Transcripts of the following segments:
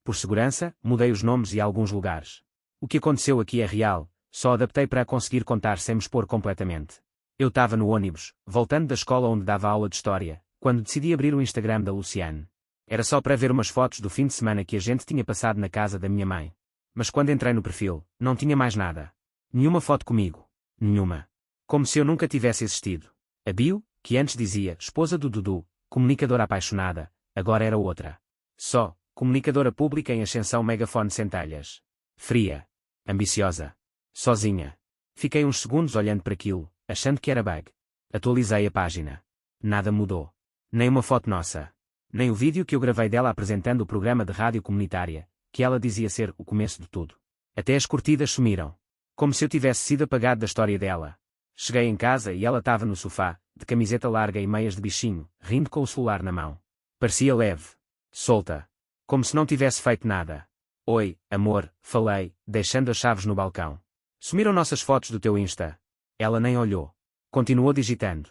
Por segurança, mudei os nomes e alguns lugares. O que aconteceu aqui é real, só adaptei para conseguir contar sem me expor completamente. Eu estava no ônibus, voltando da escola onde dava aula de história, quando decidi abrir o Instagram da Luciane. Era só para ver umas fotos do fim de semana que a gente tinha passado na casa da minha mãe. Mas quando entrei no perfil, não tinha mais nada. Nenhuma foto comigo. Nenhuma. Como se eu nunca tivesse existido. A bio, que antes dizia esposa do Dudu, comunicadora apaixonada, agora era outra. Só, comunicadora pública em ascensão megafone centelhas. Fria. Ambiciosa. Sozinha. Fiquei uns segundos olhando para aquilo, achando que era bug. Atualizei a página. Nada mudou. Nem uma foto nossa. Nem o vídeo que eu gravei dela apresentando o programa de rádio comunitária, que ela dizia ser o começo de tudo. Até as curtidas sumiram. Como se eu tivesse sido apagado da história dela. Cheguei em casa e ela estava no sofá, de camiseta larga e meias de bichinho, rindo com o celular na mão. Parecia leve. Solta. Como se não tivesse feito nada. Oi, amor, falei, deixando as chaves no balcão. Sumiram nossas fotos do teu Insta. Ela nem olhou. Continuou digitando.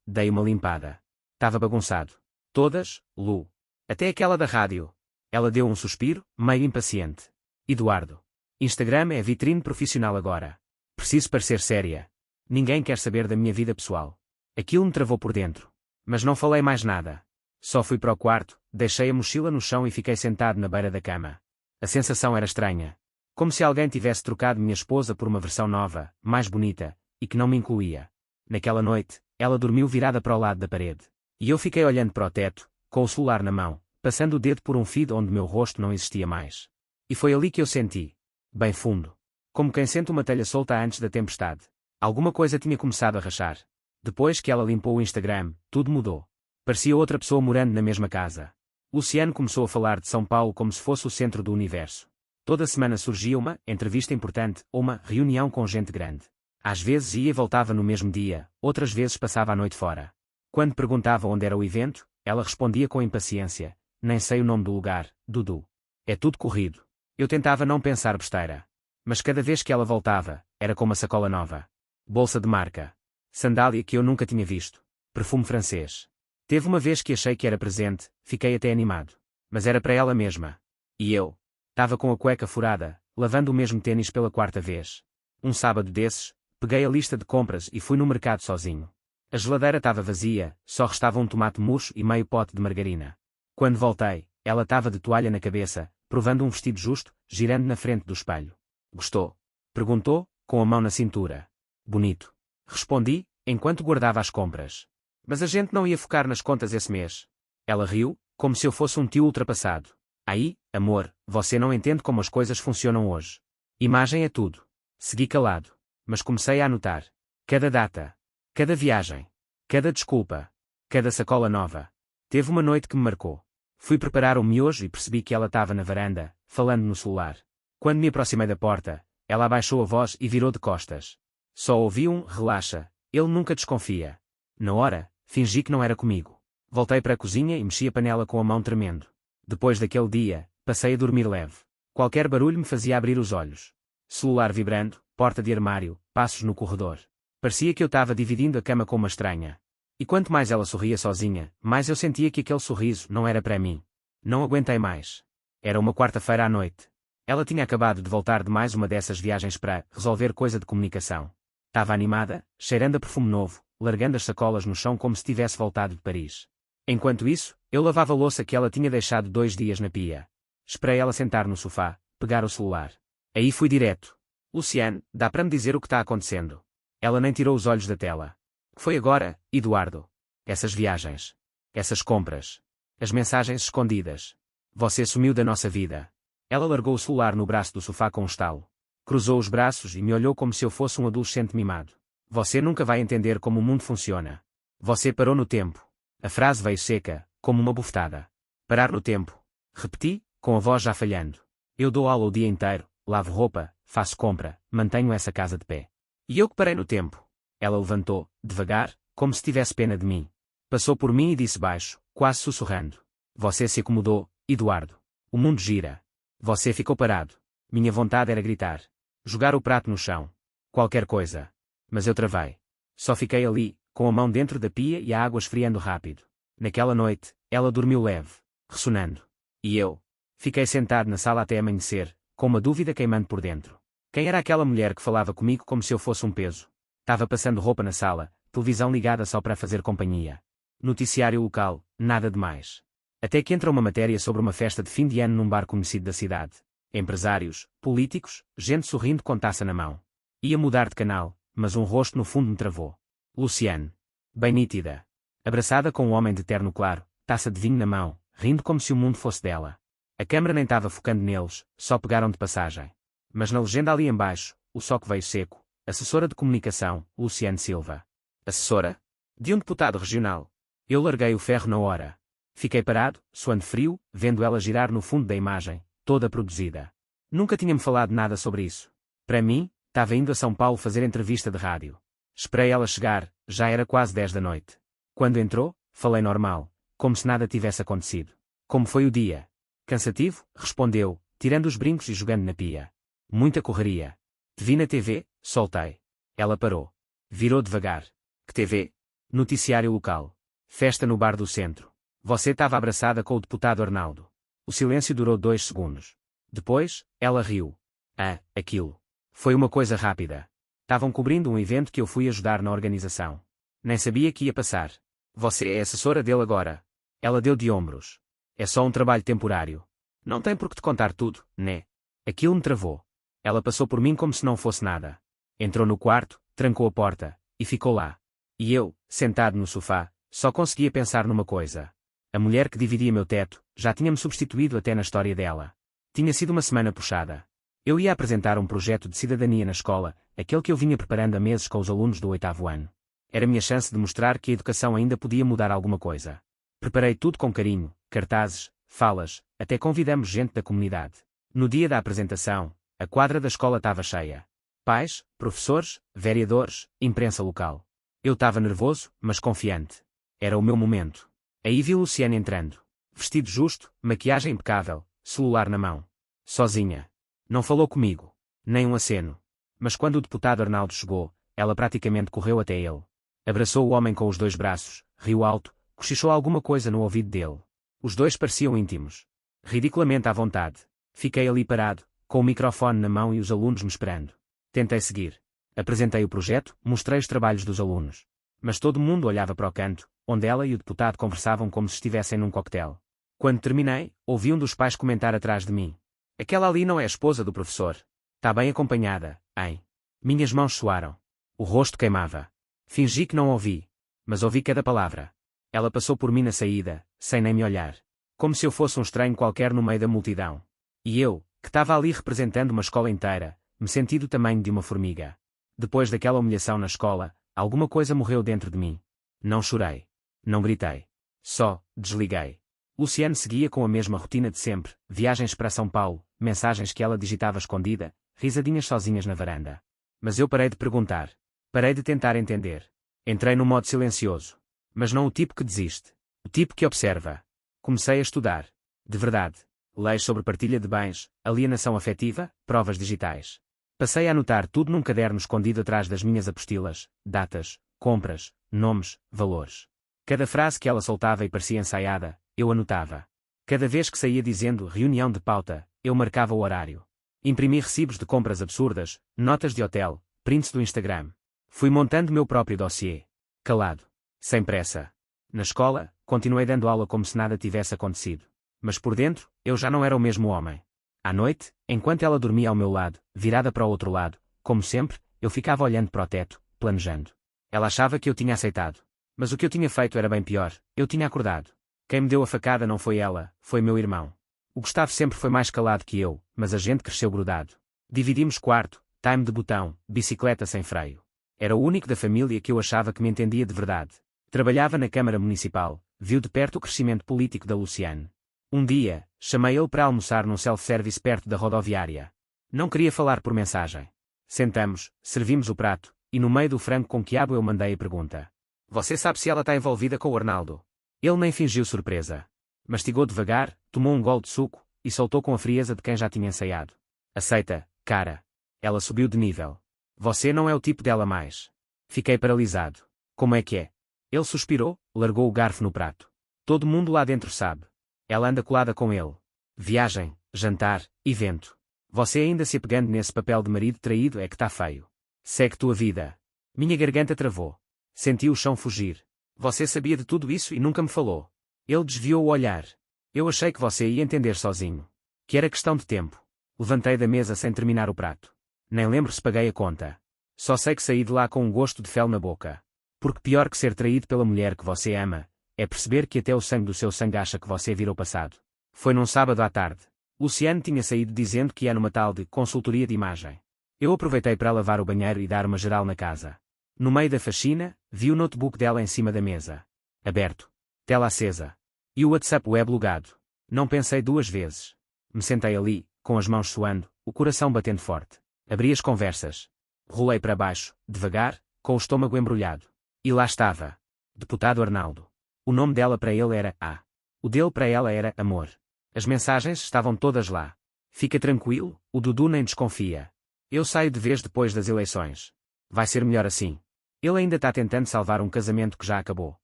Dei uma limpada. Tava bagunçado. Todas, Lu. Até aquela da rádio. Ela deu um suspiro, meio impaciente. Eduardo. Instagram é vitrine profissional agora. Preciso parecer séria. Ninguém quer saber da minha vida pessoal. Aquilo me travou por dentro. Mas não falei mais nada. Só fui para o quarto, deixei a mochila no chão e fiquei sentado na beira da cama. A sensação era estranha. Como se alguém tivesse trocado minha esposa por uma versão nova, mais bonita, e que não me incluía. Naquela noite, ela dormiu virada para o lado da parede. E eu fiquei olhando para o teto, com o celular na mão, passando o dedo por um feed onde meu rosto não existia mais. E foi ali que eu senti. Bem fundo. Como quem sente uma telha solta antes da tempestade. Alguma coisa tinha começado a rachar. Depois que ela limpou o Instagram, tudo mudou. Parecia outra pessoa morando na mesma casa. Luciane começou a falar de São Paulo como se fosse o centro do universo. Toda semana surgia uma entrevista importante ou uma reunião com gente grande. Às vezes ia e voltava no mesmo dia, outras vezes passava a noite fora. Quando perguntava onde era o evento, ela respondia com impaciência: nem sei o nome do lugar, Dudu. É tudo corrido. Eu tentava não pensar besteira. Mas cada vez que ela voltava, era com uma sacola nova. Bolsa de marca. Sandália que eu nunca tinha visto. Perfume francês. Teve uma vez que achei que era presente, fiquei até animado. Mas era para ela mesma. E eu? Estava com a cueca furada, lavando o mesmo tênis pela quarta vez. Um sábado desses, peguei a lista de compras e fui no mercado sozinho. A geladeira estava vazia, só restava um tomate murcho e meio pote de margarina. Quando voltei, ela estava de toalha na cabeça, provando um vestido justo, girando na frente do espelho. Gostou? Perguntou, com a mão na cintura. Bonito. Respondi, enquanto guardava as compras. Mas a gente não ia focar nas contas esse mês. Ela riu, como se eu fosse um tio ultrapassado. Aí, amor, você não entende como as coisas funcionam hoje. Imagem é tudo. Segui calado. Mas comecei a anotar. Cada data. Cada viagem. Cada desculpa. Cada sacola nova. Teve uma noite que me marcou. Fui preparar o miojo e percebi que ela estava na varanda, falando no celular. Quando me aproximei da porta, ela abaixou a voz e virou de costas. Só ouvi um relaxa, ele nunca desconfia. Na hora, fingi que não era comigo. Voltei para a cozinha e mexi a panela com a mão tremendo. Depois daquele dia, passei a dormir leve. Qualquer barulho me fazia abrir os olhos. Celular vibrando, porta de armário, passos no corredor. Parecia que eu estava dividindo a cama com uma estranha. E quanto mais ela sorria sozinha, mais eu sentia que aquele sorriso não era para mim. Não aguentei mais. Era uma quarta-feira à noite. Ela tinha acabado de voltar de mais uma dessas viagens para resolver coisa de comunicação. Estava animada, cheirando a perfume novo, largando as sacolas no chão como se tivesse voltado de Paris. Enquanto isso, eu lavava a louça que ela tinha deixado 2 dias na pia. Esperei ela sentar no sofá, pegar o celular. Aí fui direto. Luciane, dá para me dizer o que está acontecendo? Ela nem tirou os olhos da tela. Que foi agora, Eduardo? Essas viagens. Essas compras. As mensagens escondidas. Você sumiu da nossa vida. Ela largou o celular no braço do sofá com um estalo. Cruzou os braços e me olhou como se eu fosse um adolescente mimado. Você nunca vai entender como o mundo funciona. Você parou no tempo. A frase veio seca, como uma bufetada. Parar no tempo. Repeti, com a voz já falhando. Eu dou aula o dia inteiro, lavo roupa, faço compra, mantenho essa casa de pé. E eu que parei no tempo. Ela levantou, devagar, como se tivesse pena de mim. Passou por mim e disse baixo, quase sussurrando. Você se acomodou, Eduardo. O mundo gira. Você ficou parado. Minha vontade era gritar. Jogar o prato no chão. Qualquer coisa. Mas eu travei. Só fiquei ali, com a mão dentro da pia e a água esfriando rápido. Naquela noite, ela dormiu leve, ressonando. E eu? Fiquei sentado na sala até amanhecer, com uma dúvida queimando por dentro. Quem era aquela mulher que falava comigo como se eu fosse um peso? Estava passando roupa na sala, televisão ligada só para fazer companhia. Noticiário local, nada de mais. Até que entra uma matéria sobre uma festa de fim de ano num bar conhecido da cidade. Empresários, políticos, gente sorrindo com taça na mão. Ia mudar de canal, mas um rosto no fundo me travou. Luciane. Bem nítida. Abraçada com um homem de terno claro, taça de vinho na mão, rindo como se o mundo fosse dela. A câmara nem estava focando neles, só pegaram de passagem. Mas na legenda ali embaixo, o soco veio seco. Assessora de comunicação, Luciane Silva. Assessora? De um deputado regional. Eu larguei o ferro na hora. Fiquei parado, suando frio, vendo ela girar no fundo da imagem, toda produzida. Nunca tinha-me falado nada sobre isso. Para mim, estava indo a São Paulo fazer entrevista de rádio. Esperei ela chegar, já era quase 10 da noite. Quando entrou, falei normal, como se nada tivesse acontecido. Como foi o dia? Cansativo, respondeu, tirando os brincos e jogando na pia. Muita correria. Te vi na TV, soltei. Ela parou. Virou devagar. Que TV? Noticiário local. Festa no bar do centro. Você estava abraçada com o deputado Arnaldo. O silêncio durou 2 segundos. Depois, ela riu. Ah, aquilo. Foi uma coisa rápida. Estavam cobrindo um evento que eu fui ajudar na organização. Nem sabia que ia passar. Você é assessora dele agora. Ela deu de ombros. É só um trabalho temporário. Não tem por que te contar tudo, né? Aquilo me travou. Ela passou por mim como se não fosse nada. Entrou no quarto, trancou a porta, e ficou lá. E eu, sentado no sofá, só conseguia pensar numa coisa. A mulher que dividia meu teto, já tinha-me substituído até na história dela. Tinha sido uma semana puxada. Eu ia apresentar um projeto de cidadania na escola, aquele que eu vinha preparando há meses com os alunos do 8º ano. Era minha chance de mostrar que a educação ainda podia mudar alguma coisa. Preparei tudo com carinho, cartazes, falas, até convidamos gente da comunidade. No dia da apresentação, a quadra da escola estava cheia. Pais, professores, vereadores, imprensa local. Eu estava nervoso, mas confiante. Era o meu momento. Aí vi Luciane entrando. Vestido justo, maquiagem impecável, celular na mão. Sozinha. Não falou comigo. Nem um aceno. Mas quando o deputado Arnaldo chegou, ela praticamente correu até ele. Abraçou o homem com os 2 braços, riu alto, cochichou alguma coisa no ouvido dele. Os dois pareciam íntimos. Ridiculamente à vontade. Fiquei ali parado, com o microfone na mão e os alunos me esperando. Tentei seguir. Apresentei o projeto, mostrei os trabalhos dos alunos. Mas todo mundo olhava para o canto, onde ela e o deputado conversavam como se estivessem num coquetel. Quando terminei, ouvi um dos pais comentar atrás de mim. Aquela ali não é a esposa do professor. Está bem acompanhada, hein? Minhas mãos suaram. O rosto queimava. Fingi que não ouvi. Mas ouvi cada palavra. Ela passou por mim na saída, sem nem me olhar. Como se eu fosse um estranho qualquer no meio da multidão. E eu, que estava ali representando uma escola inteira, me senti do tamanho de uma formiga. Depois daquela humilhação na escola, alguma coisa morreu dentro de mim. Não chorei. Não gritei. Só, desliguei. Luciane seguia com a mesma rotina de sempre, viagens para São Paulo, mensagens que ela digitava escondida, risadinhas sozinhas na varanda. Mas eu parei de perguntar. Parei de tentar entender. Entrei no modo silencioso. Mas não o tipo que desiste. O tipo que observa. Comecei a estudar. De verdade. Leis sobre partilha de bens, alienação afetiva, provas digitais. Passei a anotar tudo num caderno escondido atrás das minhas apostilas, datas, compras, nomes, valores. Cada frase que ela soltava e parecia ensaiada, eu anotava. Cada vez que saía dizendo reunião de pauta, eu marcava o horário. Imprimi recibos de compras absurdas, notas de hotel, prints do Instagram. Fui montando meu próprio dossiê. Calado. Sem pressa. Na escola, continuei dando aula como se nada tivesse acontecido. Mas por dentro, eu já não era o mesmo homem. À noite, enquanto ela dormia ao meu lado, virada para o outro lado, como sempre, eu ficava olhando para o teto, planejando. Ela achava que eu tinha aceitado. Mas o que eu tinha feito era bem pior, eu tinha acordado. Quem me deu a facada não foi ela, foi meu irmão. O Gustavo sempre foi mais calado que eu, mas a gente cresceu grudado. Dividimos quarto, time de botão, bicicleta sem freio. Era o único da família que eu achava que me entendia de verdade. Trabalhava na Câmara Municipal, viu de perto o crescimento político da Luciane. Um dia, chamei ele para almoçar num self-service perto da rodoviária. Não queria falar por mensagem. Sentamos, servimos o prato, e no meio do frango com quiabo eu mandei a pergunta. Você sabe se ela está envolvida com o Arnaldo? Ele nem fingiu surpresa. Mastigou devagar, tomou um gole de suco, e soltou com a frieza de quem já tinha ensaiado. Aceita, cara. Ela subiu de nível. Você não é o tipo dela mais. Fiquei paralisado. Como é que é? Ele suspirou, largou o garfo no prato. Todo mundo lá dentro sabe. Ela anda colada com ele. Viagem, jantar, evento. Você ainda se apegando nesse papel de marido traído é que tá feio. Segue tua vida. Minha garganta travou. Senti o chão fugir. Você sabia de tudo isso e nunca me falou. Ele desviou o olhar. Eu achei que você ia entender sozinho. Que era questão de tempo. Levantei da mesa sem terminar o prato. Nem lembro se paguei a conta. Só sei que saí de lá com um gosto de fel na boca. Porque pior que ser traído pela mulher que você ama, é perceber que até o sangue do seu sangue acha que você virou passado. Foi num sábado à tarde. Luciano tinha saído dizendo que ia numa tal de consultoria de imagem. Eu aproveitei para lavar o banheiro e dar uma geral na casa. No meio da faxina, vi o notebook dela em cima da mesa. Aberto. Tela acesa. E o WhatsApp web logado. Não pensei duas vezes. Me sentei ali, com as mãos suando, o coração batendo forte. Abri as conversas. Rolei para baixo, devagar, com o estômago embrulhado. E lá estava. Deputado Arnaldo. O nome dela para ele era A. O dele para ela era Amor. As mensagens estavam todas lá. Fica tranquilo, o Dudu nem desconfia. Eu saio de vez depois das eleições. Vai ser melhor assim. Ele ainda está tentando salvar um casamento que já acabou.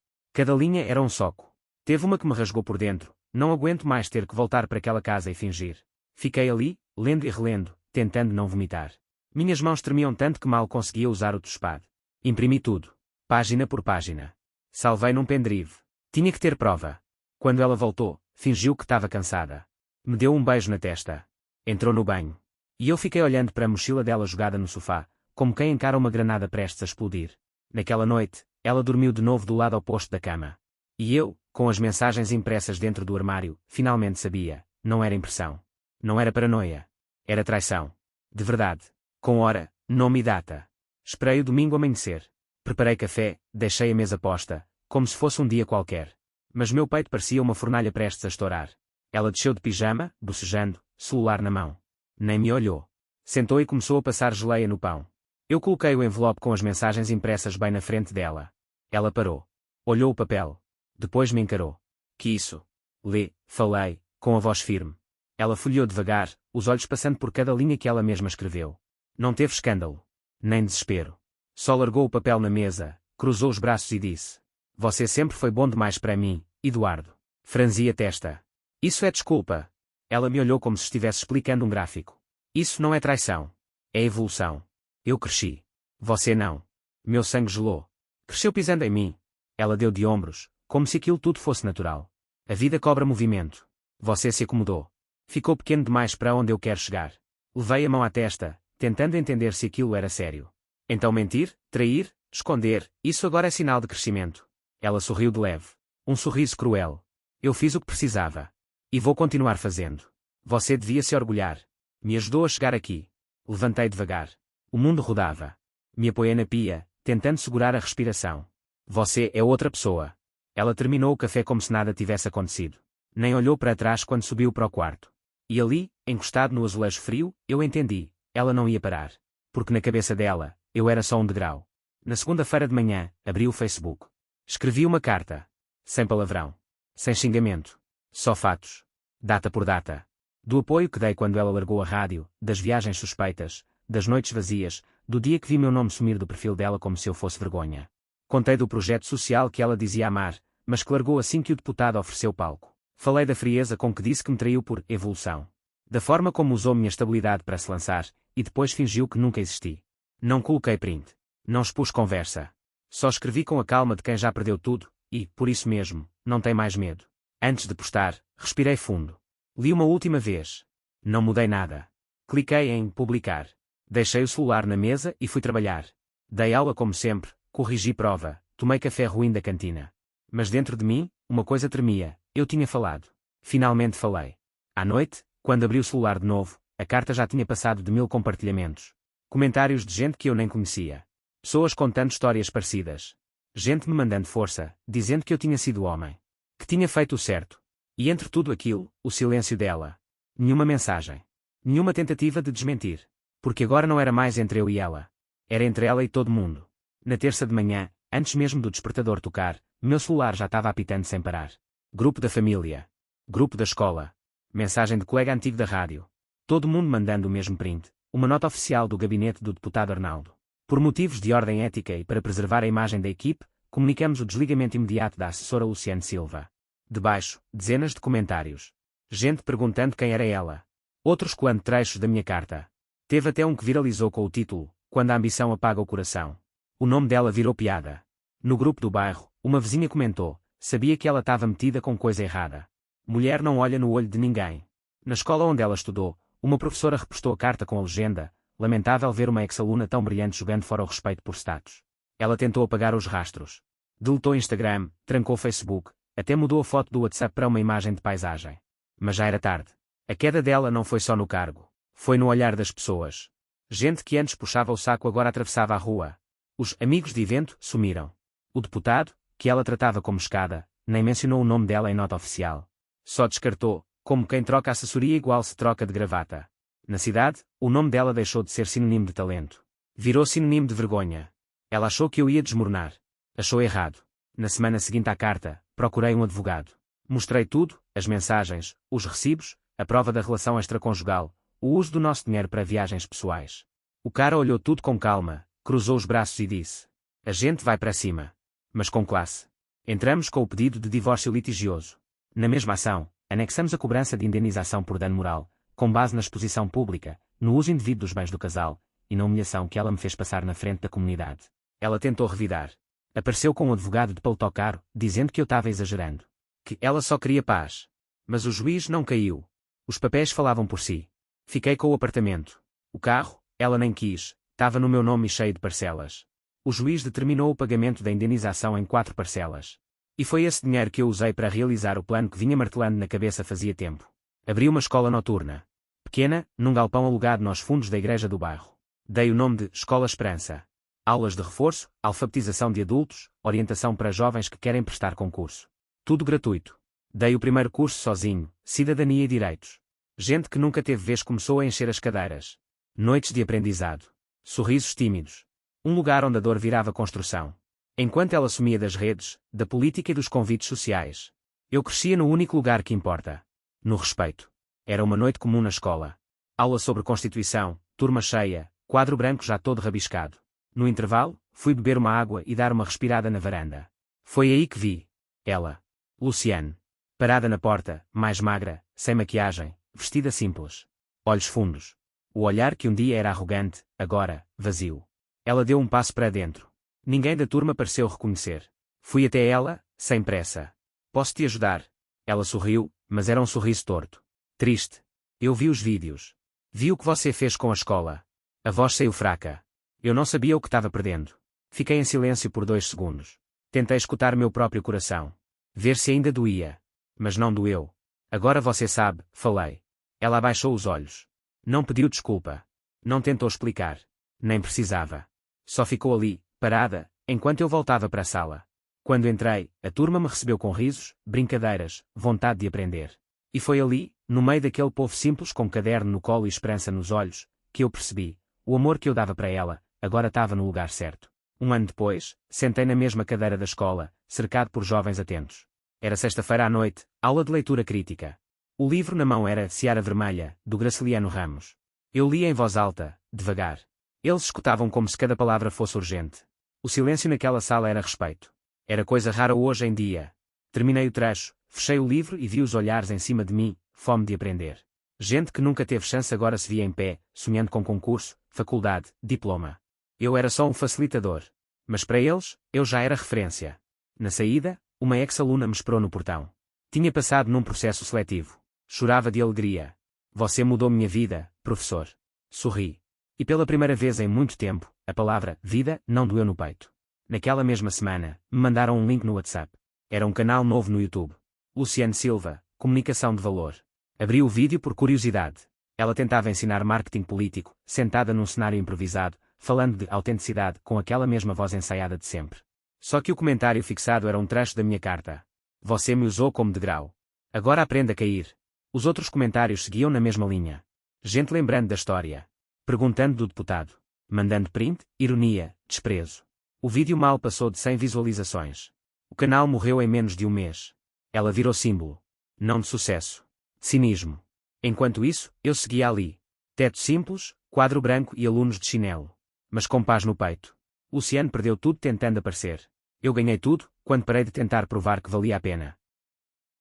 Cada linha era um soco. Teve uma que me rasgou por dentro. Não aguento mais ter que voltar para aquela casa e fingir. Fiquei ali, lendo e relendo, tentando não vomitar. Minhas mãos tremiam tanto que mal conseguia usar o touchpad. Imprimi tudo. Página por página. Salvei num pendrive. Tinha que ter prova. Quando ela voltou, fingiu que estava cansada. Me deu um beijo na testa. Entrou no banho. E eu fiquei olhando para a mochila dela jogada no sofá, como quem encara uma granada prestes a explodir. Naquela noite, ela dormiu de novo do lado oposto da cama. E eu, com as mensagens impressas dentro do armário, finalmente sabia. Não era impressão. Não era paranoia. Era traição. De verdade. Com hora, nome e data. Esperei o domingo amanhecer. Preparei café, deixei a mesa posta, como se fosse um dia qualquer. Mas meu peito parecia uma fornalha prestes a estourar. Ela desceu de pijama, bocejando, celular na mão. Nem me olhou. Sentou e começou a passar geleia no pão. Eu coloquei o envelope com as mensagens impressas bem na frente dela. Ela parou. Olhou o papel. Depois me encarou. Que isso? Lê, falei, com a voz firme. Ela folheou devagar, os olhos passando por cada linha que ela mesma escreveu. Não teve escândalo. Nem desespero. Só largou o papel na mesa, cruzou os braços e disse: Você sempre foi bom demais para mim, Eduardo. Franzi a testa. Isso é desculpa. Ela me olhou como se estivesse explicando um gráfico. Isso não é traição. É evolução. Eu cresci. Você não. Meu sangue gelou. Cresceu pisando em mim. Ela deu de ombros, como se aquilo tudo fosse natural. A vida cobra movimento. Você se acomodou. Ficou pequeno demais para onde eu quero chegar. Levei a mão à testa, tentando entender se aquilo era sério. Então mentir, trair, esconder, isso agora é sinal de crescimento. Ela sorriu de leve. Um sorriso cruel. Eu fiz o que precisava. E vou continuar fazendo. Você devia se orgulhar. Me ajudou a chegar aqui. Levantei devagar. O mundo rodava. Me apoiei na pia, tentando segurar a respiração. Você é outra pessoa. Ela terminou o café como se nada tivesse acontecido. Nem olhou para trás quando subiu para o quarto. E ali, encostado no azulejo frio, eu entendi. Ela não ia parar. Porque na cabeça dela, eu era só um degrau. Na segunda-feira de manhã, abri o Facebook. Escrevi uma carta. Sem palavrão. Sem xingamento. Só fatos. Data por data. Do apoio que dei quando ela largou a rádio, das viagens suspeitas, das noites vazias, do dia que vi meu nome sumir do perfil dela como se eu fosse vergonha. Contei do projeto social que ela dizia amar, mas que largou assim que o deputado ofereceu palco. Falei da frieza com que disse que me traiu por evolução. Da forma como usou minha estabilidade para se lançar, e depois fingiu que nunca existi. Não coloquei print. Não expus conversa. Só escrevi com a calma de quem já perdeu tudo, e, por isso mesmo, não tem mais medo. Antes de postar, respirei fundo. Li uma última vez. Não mudei nada. Cliquei em publicar. Deixei o celular na mesa e fui trabalhar. Dei aula como sempre, corrigi prova, tomei café ruim da cantina. Mas dentro de mim, uma coisa tremia. Eu tinha falado. Finalmente falei. À noite, quando abri o celular de novo, a carta já tinha passado de 1000 compartilhamentos. Comentários de gente que eu nem conhecia. Pessoas contando histórias parecidas. Gente me mandando força, dizendo que eu tinha sido homem. Que tinha feito o certo. E entre tudo aquilo, o silêncio dela. Nenhuma mensagem. Nenhuma tentativa de desmentir. Porque agora não era mais entre eu e ela. Era entre ela e todo mundo. Na terça de manhã, antes mesmo do despertador tocar, meu celular já estava apitando sem parar. Grupo da família. Grupo da escola. Mensagem de colega antigo da rádio. Todo mundo mandando o mesmo print. Uma nota oficial do gabinete do deputado Arnaldo. Por motivos de ordem ética e para preservar a imagem da equipe, comunicamos o desligamento imediato da assessora Luciane Silva. Debaixo, dezenas de comentários. Gente perguntando quem era ela. Outros coando trechos da minha carta. Teve até um que viralizou com o título, Quando a ambição apaga o coração. O nome dela virou piada. No grupo do bairro, uma vizinha comentou, sabia que ela estava metida com coisa errada. Mulher não olha no olho de ninguém. Na escola onde ela estudou, uma professora repostou a carta com a legenda, lamentável ver uma ex-aluna tão brilhante jogando fora o respeito por status. Ela tentou apagar os rastros. Deletou Instagram, trancou Facebook, até mudou a foto do WhatsApp para uma imagem de paisagem. Mas já era tarde. A queda dela não foi só no cargo. Foi no olhar das pessoas. Gente que antes puxava o saco agora atravessava a rua. Os amigos de evento sumiram. O deputado, que ela tratava como escada, nem mencionou o nome dela em nota oficial. Só descartou, como quem troca assessoria igual se troca de gravata. Na cidade, o nome dela deixou de ser sinônimo de talento. Virou sinônimo de vergonha. Ela achou que eu ia desmoronar. Achou errado. Na semana seguinte à carta, procurei um advogado. Mostrei tudo, as mensagens, os recibos, a prova da relação extraconjugal, o uso do nosso dinheiro para viagens pessoais. O cara olhou tudo com calma, cruzou os braços e disse: a gente vai para cima. Mas com classe. Entramos com o pedido de divórcio litigioso. Na mesma ação, anexamos a cobrança de indenização por dano moral, com base na exposição pública, no uso indevido dos bens do casal, e na humilhação que ela me fez passar na frente da comunidade. Ela tentou revidar. Apareceu com um advogado de paletó caro, dizendo que eu estava exagerando. Que ela só queria paz. Mas o juiz não caiu. Os papéis falavam por si. Fiquei com o apartamento. O carro, ela nem quis, estava no meu nome e cheio de parcelas. O juiz determinou o pagamento da indenização em 4 parcelas. E foi esse dinheiro que eu usei para realizar o plano que vinha martelando na cabeça fazia tempo. Abri uma escola noturna. Pequena, num galpão alugado nos fundos da igreja do bairro. Dei o nome de Escola Esperança. Aulas de reforço, alfabetização de adultos, orientação para jovens que querem prestar concurso. Tudo gratuito. Dei o primeiro curso sozinho, Cidadania e Direitos. Gente que nunca teve vez começou a encher as cadeiras. Noites de aprendizado. Sorrisos tímidos. Um lugar onde a dor virava construção. Enquanto ela sumia das redes, da política e dos convites sociais. Eu crescia no único lugar que importa. No respeito. Era uma noite comum na escola. Aula sobre Constituição, turma cheia, quadro branco já todo rabiscado. No intervalo, fui beber uma água e dar uma respirada na varanda. Foi aí que vi. Ela. Luciane. Parada na porta, mais magra, sem maquiagem, vestida simples. Olhos fundos. O olhar que um dia era arrogante, agora, vazio. Ela deu um passo para dentro. Ninguém da turma pareceu reconhecer. Fui até ela, sem pressa. Posso te ajudar? Ela sorriu, mas era um sorriso torto. Triste. Eu vi os vídeos. Vi o que você fez com a escola. A voz saiu fraca. Eu não sabia o que estava perdendo. Fiquei em silêncio por 2 segundos. Tentei escutar meu próprio coração. Ver se ainda doía. Mas não doeu. Agora você sabe, falei. Ela abaixou os olhos. Não pediu desculpa. Não tentou explicar. Nem precisava. Só ficou ali, parada, enquanto eu voltava para a sala. Quando entrei, a turma me recebeu com risos, brincadeiras, vontade de aprender. E foi ali, no meio daquele povo simples com caderno no colo e esperança nos olhos, que eu percebi, o amor que eu dava para ela, agora estava no lugar certo. 1 ano depois, sentei na mesma cadeira da escola, cercado por jovens atentos. Era sexta-feira à noite, aula de leitura crítica. O livro na mão era Seara Vermelha, do Graciliano Ramos. Eu lia em voz alta, devagar. Eles escutavam como se cada palavra fosse urgente. O silêncio naquela sala era respeito. Era coisa rara hoje em dia. Terminei o trecho, fechei o livro e vi os olhares em cima de mim, fome de aprender. Gente que nunca teve chance agora se via em pé, sonhando com concurso, faculdade, diploma. Eu era só um facilitador. Mas para eles, eu já era referência. Na saída, uma ex-aluna me esperou no portão. Tinha passado num processo seletivo. Chorava de alegria. Você mudou minha vida, professor. Sorri. E pela primeira vez em muito tempo, a palavra vida não doeu no peito. Naquela mesma semana, me mandaram um link no WhatsApp. Era um canal novo no YouTube. Luciane Silva, Comunicação de Valor. Abri o vídeo por curiosidade. Ela tentava ensinar marketing político, sentada num cenário improvisado, falando de autenticidade com aquela mesma voz ensaiada de sempre. Só que o comentário fixado era um trecho da minha carta. Você me usou como degrau. Agora aprenda a cair. Os outros comentários seguiam na mesma linha. Gente lembrando da história. Perguntando do deputado. Mandando print, ironia, desprezo. O vídeo mal passou de 100 visualizações. O canal morreu em menos de 1 mês. Ela virou símbolo. Não de sucesso. De cinismo. Enquanto isso, eu seguia ali. Teto simples, quadro branco e alunos de chinelo. Mas com paz no peito. Luciane perdeu tudo tentando aparecer. Eu ganhei tudo, quando parei de tentar provar que valia a pena.